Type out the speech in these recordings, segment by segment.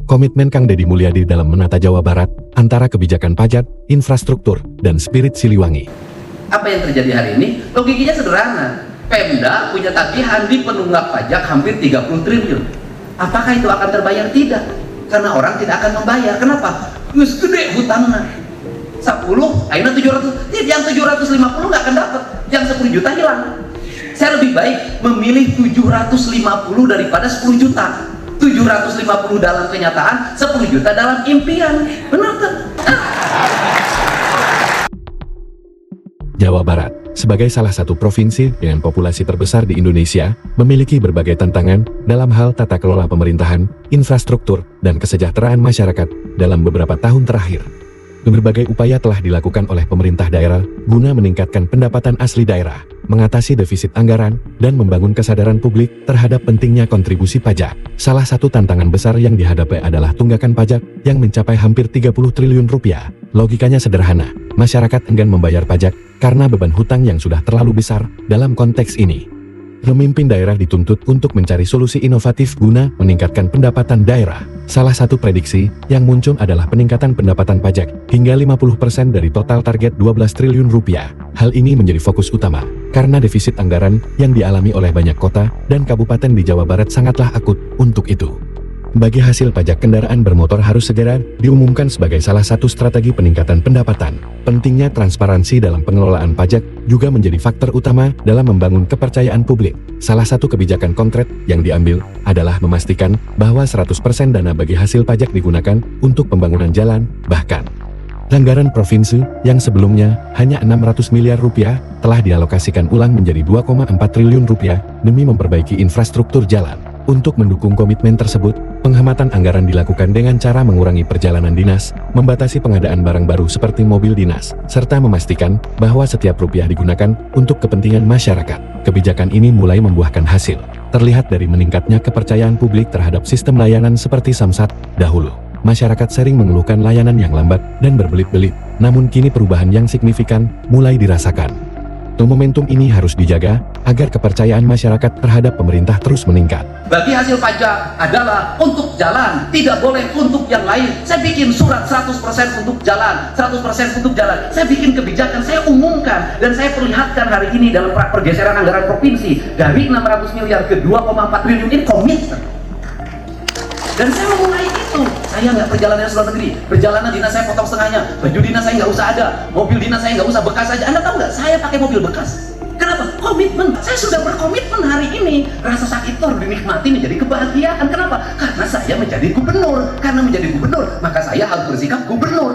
komitmen Kang Deddy Mulyadi dalam menata Jawa Barat antara kebijakan pajak, infrastruktur, dan spirit Siliwangi. Apa yang terjadi hari ini? Logikanya sederhana. Pemda punya tagihan di penunggak pajak hampir 30 triliun. Apakah itu akan terbayar? Tidak. Karena orang tidak akan membayar. Kenapa? Wis gede hutangnya. 10, akhirnya 700. Yang 750 nggak akan dapat. Yang 10 juta hilang. Saya lebih baik memilih 750 daripada 10 juta. 750 dalam kenyataan, 10 juta dalam impian. Benar kan? Jawa Barat, sebagai salah satu provinsi dengan populasi terbesar di Indonesia, memiliki berbagai tantangan dalam hal tata kelola pemerintahan, infrastruktur, dan kesejahteraan masyarakat dalam beberapa tahun terakhir. Berbagai upaya telah dilakukan oleh pemerintah daerah guna meningkatkan pendapatan asli daerah, mengatasi defisit anggaran, dan membangun kesadaran publik terhadap pentingnya kontribusi pajak. Salah satu tantangan besar yang dihadapi adalah tunggakan pajak yang mencapai hampir 30 triliun rupiah. Logikanya sederhana, masyarakat enggan membayar pajak karena beban hutang yang sudah terlalu besar dalam konteks ini. Pemimpin daerah dituntut untuk mencari solusi inovatif guna meningkatkan pendapatan daerah. Salah satu prediksi yang muncul adalah peningkatan pendapatan pajak hingga 50% dari total target 12 triliun rupiah. Hal ini menjadi fokus utama karena defisit anggaran yang dialami oleh banyak kota dan kabupaten di Jawa Barat sangatlah akut untuk itu. Bagi hasil pajak kendaraan bermotor harus segera diumumkan sebagai salah satu strategi peningkatan pendapatan. Pentingnya transparansi dalam pengelolaan pajak juga menjadi faktor utama dalam membangun kepercayaan publik. Salah satu kebijakan konkret yang diambil adalah memastikan bahwa 100% dana bagi hasil pajak digunakan untuk pembangunan jalan, bahkan anggaran provinsi yang sebelumnya hanya 600 miliar rupiah telah dialokasikan ulang menjadi 2,4 triliun rupiah demi memperbaiki infrastruktur jalan. Untuk mendukung komitmen tersebut, penghematan anggaran dilakukan dengan cara mengurangi perjalanan dinas, membatasi pengadaan barang baru seperti mobil dinas, serta memastikan bahwa setiap rupiah digunakan untuk kepentingan masyarakat. Kebijakan ini mulai membuahkan hasil, terlihat dari meningkatnya kepercayaan publik terhadap sistem layanan seperti Samsat dahulu. Masyarakat sering mengeluhkan layanan yang lambat dan berbelit-belit, namun kini perubahan yang signifikan mulai dirasakan. Momentum ini harus dijaga agar kepercayaan masyarakat terhadap pemerintah terus meningkat. Bagi hasil pajak adalah untuk jalan, tidak boleh untuk yang lain. Saya bikin surat 100% untuk jalan, 100% untuk jalan. Saya bikin kebijakan, saya umumkan, dan saya perlihatkan hari ini dalam pergeseran anggaran provinsi dari 600 miliar ke 2,4 triliun ini komitmen. Dan saya memulai itu. Saya nggak perjalanan luar negeri. Perjalanan dinas saya potong setengahnya. Baju dinas saya nggak usah ada. Mobil dinas saya nggak usah, bekas aja. Anda tahu nggak? Saya pakai mobil bekas. Kenapa? Komitmen. Saya sudah berkomitmen hari ini. Rasa sakit itu harus dinikmati menjadi kebahagiaan. Kenapa? Karena saya menjadi gubernur. Karena menjadi gubernur, maka saya harus bersikap gubernur.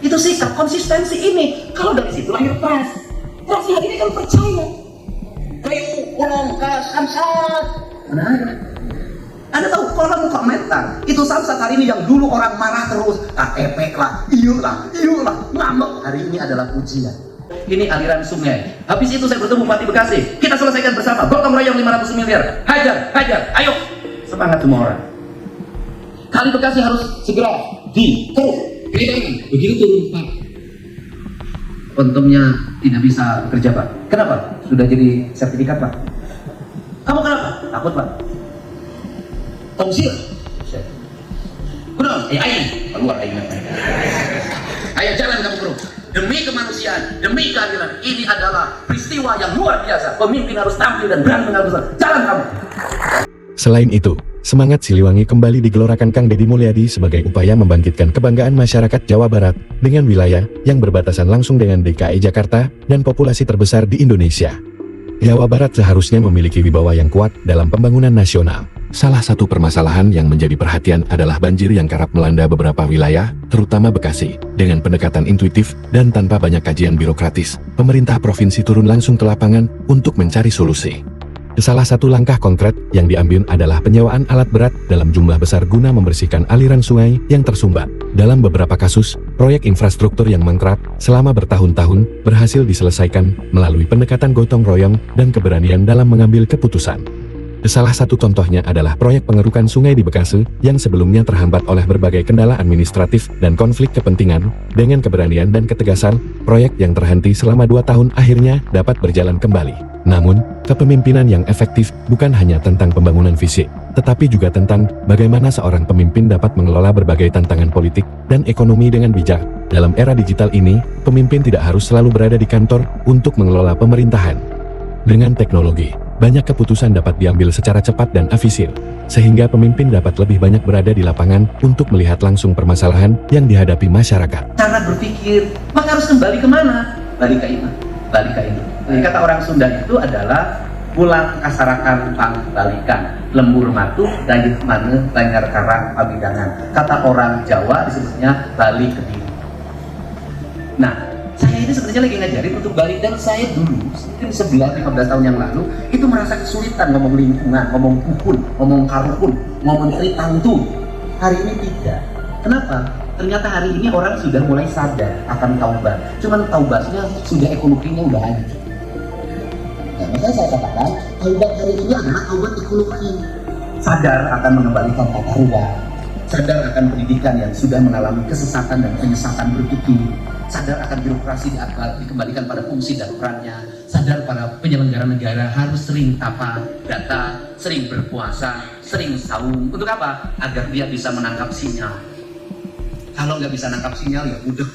Itu sikap konsistensi ini. Kalau dari situ lahir trust. Trust hari ini kan percaya. Kayak ulang Samsat. Mana? Anda tahu kalau kamu komentar, itu Samsat hari ini yang dulu orang marah terus, KTP lah, iyalah, ngambek. Hari ini adalah pujian. Ini aliran sungai. Habis itu saya bertemu Bupati Bekasi. Kita selesaikan bersama. Gotong royong 500 miliar. Hajar, ayo. Semangat semua orang. Kali Bekasi harus segera dikeruk. Begitu turun Pak. Untungnya tidak bisa bekerja Pak. Kenapa? Sudah jadi sertifikat Pak. Kamu kenapa? Takut Pak. Tongsil, bro, ayo keluar ayo. Ayo jalan kamu bro. Demi kemanusiaan, demi keadilan. Ini adalah peristiwa yang luar biasa. Pemimpin harus tampil dan berani mengambil. Jalan kamu. Selain itu, semangat Siliwangi kembali digelorakan Kang Deddy Mulyadi sebagai upaya membangkitkan kebanggaan masyarakat Jawa Barat dengan wilayah yang berbatasan langsung dengan DKI Jakarta dan populasi terbesar di Indonesia. Jawa Barat seharusnya memiliki wibawa yang kuat dalam pembangunan nasional. Salah satu permasalahan yang menjadi perhatian adalah banjir yang kerap melanda beberapa wilayah, terutama Bekasi. Dengan pendekatan intuitif dan tanpa banyak kajian birokratis, pemerintah provinsi turun langsung ke lapangan untuk mencari solusi. Salah satu langkah konkret yang diambil adalah penyewaan alat berat dalam jumlah besar guna membersihkan aliran sungai yang tersumbat. Dalam beberapa kasus, proyek infrastruktur yang mangkrak selama bertahun-tahun berhasil diselesaikan melalui pendekatan gotong royong dan keberanian dalam mengambil keputusan. Salah satu contohnya adalah proyek pengerukan sungai di Bekasi yang sebelumnya terhambat oleh berbagai kendala administratif dan konflik kepentingan. Dengan keberanian dan ketegasan, proyek yang terhenti selama 2 tahun akhirnya dapat berjalan kembali. Namun, kepemimpinan yang efektif bukan hanya tentang pembangunan fisik, tetapi juga tentang bagaimana seorang pemimpin dapat mengelola berbagai tantangan politik dan ekonomi dengan bijak. Dalam era digital ini, pemimpin tidak harus selalu berada di kantor untuk mengelola pemerintahan. Dengan teknologi, banyak keputusan dapat diambil secara cepat dan efisien, sehingga pemimpin dapat lebih banyak berada di lapangan untuk melihat langsung permasalahan yang dihadapi masyarakat. Cara berpikir, maka harus kembali kemana? Balik ke iman, balik ke iman. Kata orang Sunda itu adalah pulang kasarakan pangbalikan, lembur matu, dayut maneh, lengger karang pabidangan. Kata orang Jawa disebutnya balik ke diri. Nah, saya ini sebenarnya lagi ngajarin untuk balik, dan saya dulu mungkin 11-15 tahun yang lalu itu merasa kesulitan ngomong lingkungan, ngomong pukul, ngomong karukun, ngomong tritantu. Hari ini tidak. Kenapa? Ternyata hari ini orang sudah mulai sadar akan taubat. Cuman taubatnya sudah ekologinya udah hancur. Nah, makanya saya katakan taubat hari ini adalah taubat ekologi. Sadar akan mengembalikan tata ruang, sadar akan pendidikan yang sudah mengalami kesesatan dan penyesatan berpikir, sadar akan birokrasi dikembalikan pada fungsi dan perannya, sadar para penyelenggara negara harus sering tapa data, sering berpuasa, sering saum. Untuk apa? Agar dia bisa menangkap sinyal. Kalau nggak bisa nangkap sinyal ya udah.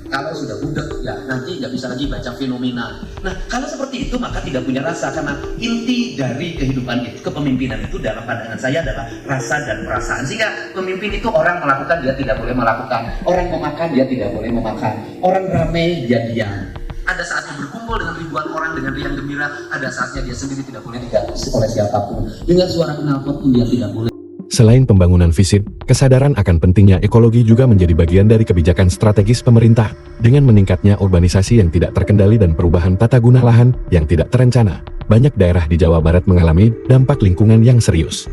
Kalau sudah budek ya nanti nggak bisa lagi baca fenomena. Nah, kalau seperti itu maka tidak punya rasa, karena inti dari kehidupan itu, kepemimpinan itu dalam pandangan saya adalah rasa dan perasaan. Sehingga pemimpin itu orang melakukan dia tidak boleh melakukan, orang memakan dia tidak boleh memakan, orang ramai dia diam. Ada saatnya berkumpul dengan ribuan orang dengan riang gembira, ada saatnya dia sendiri tidak boleh diganggu oleh siapapun. Dengan suara knalpot pun dia tidak boleh. Selain pembangunan fisik, kesadaran akan pentingnya ekologi juga menjadi bagian dari kebijakan strategis pemerintah. Dengan meningkatnya urbanisasi yang tidak terkendali dan perubahan tata guna lahan yang tidak terencana, banyak daerah di Jawa Barat mengalami dampak lingkungan yang serius.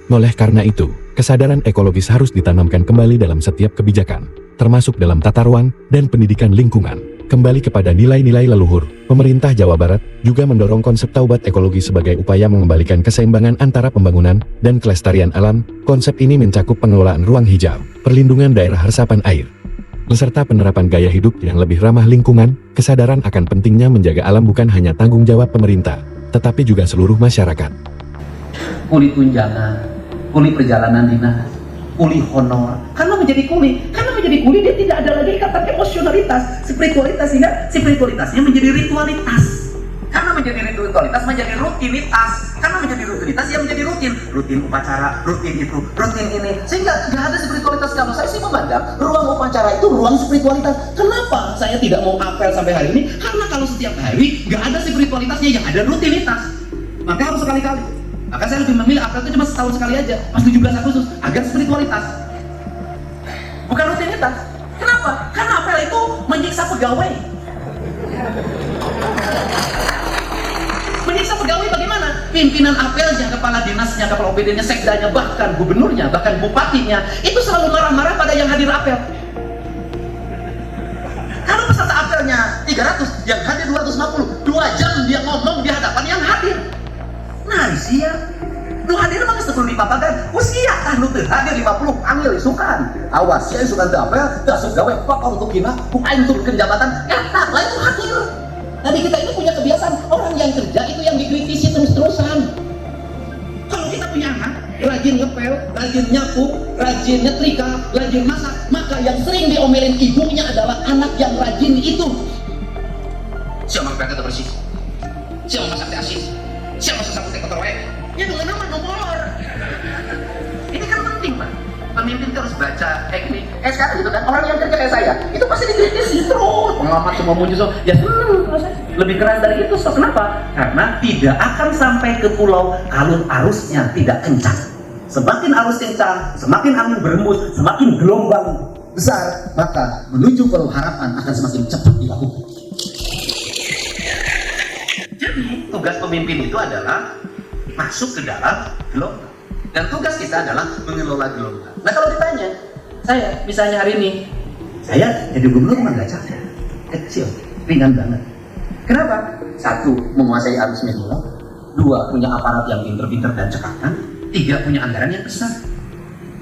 Oleh karena itu, kesadaran ekologis harus ditanamkan kembali dalam setiap kebijakan, termasuk dalam tata ruang dan pendidikan lingkungan. Kembali kepada nilai-nilai leluhur, pemerintah Jawa Barat juga mendorong konsep taubat ekologi sebagai upaya mengembalikan keseimbangan antara pembangunan dan kelestarian alam. Konsep ini mencakup pengelolaan ruang hijau, perlindungan daerah resapan air, beserta penerapan gaya hidup yang lebih ramah lingkungan. Kesadaran akan pentingnya menjaga alam bukan hanya tanggung jawab pemerintah, tetapi juga seluruh masyarakat. Kuli tunjangan, kuli perjalanan dinas, kuli honor. Karena menjadi kuli dia tidak ada lagi kata emosionalitas, spiritualitas, sehingga spiritualitasnya menjadi ritualitas. Karena menjadi ritualitas menjadi rutinitas. Karena menjadi rutinitas dia menjadi rutin upacara, rutin itu, rutin ini, sehingga nggak ada spiritualitas. Kalau saya sih memandang ruang upacara itu ruang spiritualitas. Kenapa saya tidak mau apel sampai hari ini? Karena kalau setiap hari nggak ada spiritualitasnya, yang ada rutinitas. Maka harus sekali-kali. Maka saya lebih memilih apel itu cuma setahun sekali aja, pas 17 Agustus, agar spiritualitas, bukan rutinitas. Kenapa? Karena apel itu menyiksa pegawai. Menyiksa pegawai bagaimana? Pimpinan apelnya, kepala dinasnya, kepala OPD-nya, sekdanya, bahkan gubernurnya, bahkan bupatinya, itu selalu marah-marah pada yang hadir apel. Kalau peserta apelnya 300, yang hadir 250, 2 jam dia ngomong di hadapan yang hadir. Nah, sia, lu hadir mah sebelum dipapakan, usia kan lu hadir 50, panggil isukan, awas ya isukan dapel, dasuk gawe apa untuk gina, bukan untuk jabatan, tak lah itu hadir. Jadi kita ini punya kebiasaan, orang yang kerja itu yang dikritisi terus-terusan. Kalau kita punya anak, rajin ngepel, rajin nyapu, rajin nyetrika, rajin masak, maka yang sering diomelin ibunya adalah anak yang rajin itu. Siapa ngepel kata bersih, siapa masak asin, siapa sesapu kotor wae, ya dengan nama nomor. Ini kan penting, Pak. Pemimpin harus baca teknik. Sekarang gitu kan, orang yang kerja kayak saya, itu pasti dikritisi terus. Pengamat semua muncul, ya lebih keras dari itu. So, kenapa? Karena tidak akan sampai ke pulau kalau arusnya tidak kencang. Semakin arus kencang, semakin angin berembus, semakin gelombang besar, maka menuju pulau harapan akan semakin cepat dilakukan. Jadi tugas pemimpin itu adalah masuk ke dalam gelombang, dan tugas kita adalah mengelola gelombang. Nah, kalau ditanya, saya misalnya hari ini, saya jadi gubernur mah nggak capek, kecil, ringan banget. Kenapa? 1, menguasai arus media. 2, punya aparat yang pinter-pinter dan cekatan. 3, punya anggaran yang besar,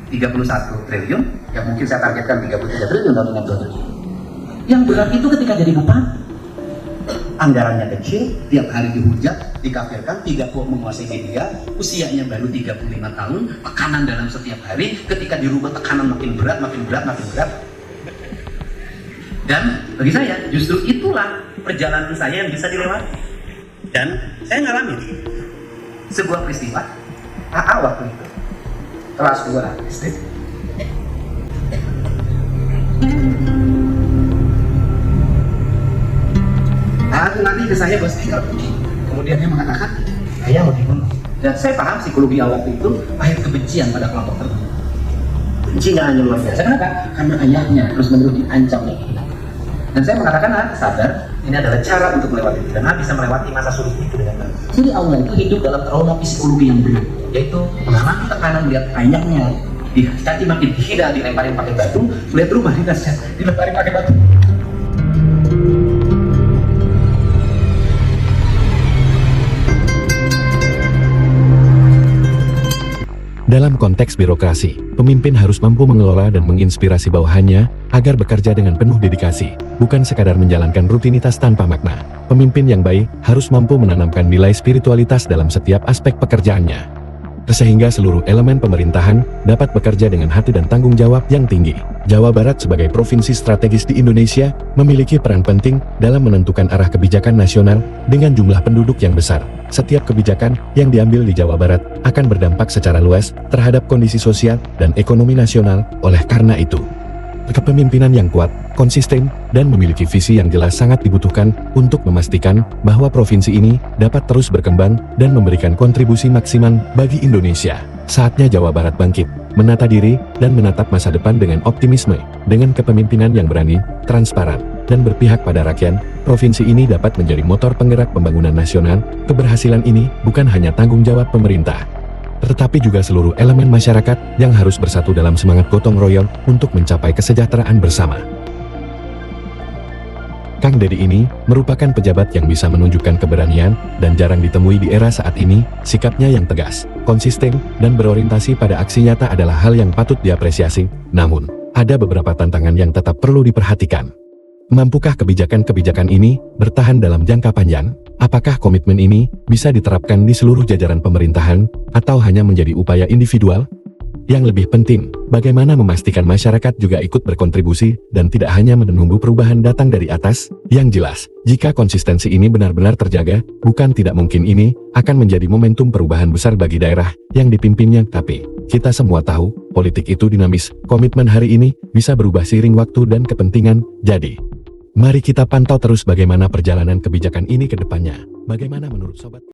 31 triliun, yang mungkin saya targetkan 33 triliun tahun 2 triliun. Yang berat itu ketika jadi bupati, anggarannya kecil, tiap hari dihujat, dikafirkan, tidak menguasai media, usianya baru 35 tahun, tekanan dalam setiap hari, ketika dirubah tekanan makin berat, makin berat, makin berat. Dan bagi saya, justru itulah perjalanan saya yang bisa dilewati. Dan saya ngalamin sebuah peristiwa, AA waktu itu, kelas 2 SD. Aku nanti ke saya bos tinggal pergi. Kemudian dia mengatakan, saya mau dibunuh. Dan saya paham psikologi awal itu lahir kebencian pada kelompok tertentu. Bencinya hanya luar biasa. Kenapa? Karena ayahnya terus menerus diancam. Dan saya mengatakan, sadar ini adalah cara untuk melewati itu. Dan bisa melewati masa sulit itu dengan baik. Jadi Allah itu hidup dalam trauma psikologi yang berat, yaitu mengalami tekanan lihat ayahnya dicaci maki, dihina, dilemparin pakai batu, melihat rumah dinasnya dilemparin pakai batu. Dalam konteks birokrasi, pemimpin harus mampu mengelola dan menginspirasi bawahannya agar bekerja dengan penuh dedikasi, bukan sekadar menjalankan rutinitas tanpa makna. Pemimpin yang baik harus mampu menanamkan nilai spiritualitas dalam setiap aspek pekerjaannya, sehingga seluruh elemen pemerintahan dapat bekerja dengan hati dan tanggung jawab yang tinggi. Jawa Barat sebagai provinsi strategis di Indonesia memiliki peran penting dalam menentukan arah kebijakan nasional dengan jumlah penduduk yang besar. Setiap kebijakan yang diambil di Jawa Barat akan berdampak secara luas terhadap kondisi sosial dan ekonomi nasional. Oleh karena itu, kepemimpinan yang kuat, konsisten, dan memiliki visi yang jelas sangat dibutuhkan untuk memastikan bahwa provinsi ini dapat terus berkembang dan memberikan kontribusi maksimal bagi Indonesia. Saatnya Jawa Barat bangkit, menata diri, dan menatap masa depan dengan optimisme. Dengan kepemimpinan yang berani, transparan, dan berpihak pada rakyat, provinsi ini dapat menjadi motor penggerak pembangunan nasional. Keberhasilan ini bukan hanya tanggung jawab pemerintah, tetapi juga seluruh elemen masyarakat yang harus bersatu dalam semangat gotong royong untuk mencapai kesejahteraan bersama. Kang Deddy ini merupakan pejabat yang bisa menunjukkan keberanian dan jarang ditemui di era saat ini. Sikapnya yang tegas, konsisten, dan berorientasi pada aksi nyata adalah hal yang patut diapresiasi. Namun, ada beberapa tantangan yang tetap perlu diperhatikan. Mampukah kebijakan-kebijakan ini bertahan dalam jangka panjang? Apakah komitmen ini bisa diterapkan di seluruh jajaran pemerintahan, atau hanya menjadi upaya individual? Yang lebih penting, bagaimana memastikan masyarakat juga ikut berkontribusi dan tidak hanya menunggu perubahan datang dari atas? Yang jelas, jika konsistensi ini benar-benar terjaga, bukan tidak mungkin ini akan menjadi momentum perubahan besar bagi daerah yang dipimpinnya. Tapi, kita semua tahu, politik itu dinamis. Komitmen hari ini bisa berubah seiring waktu dan kepentingan. Jadi, mari kita pantau terus bagaimana perjalanan kebijakan ini ke depannya. Bagaimana menurut sobat?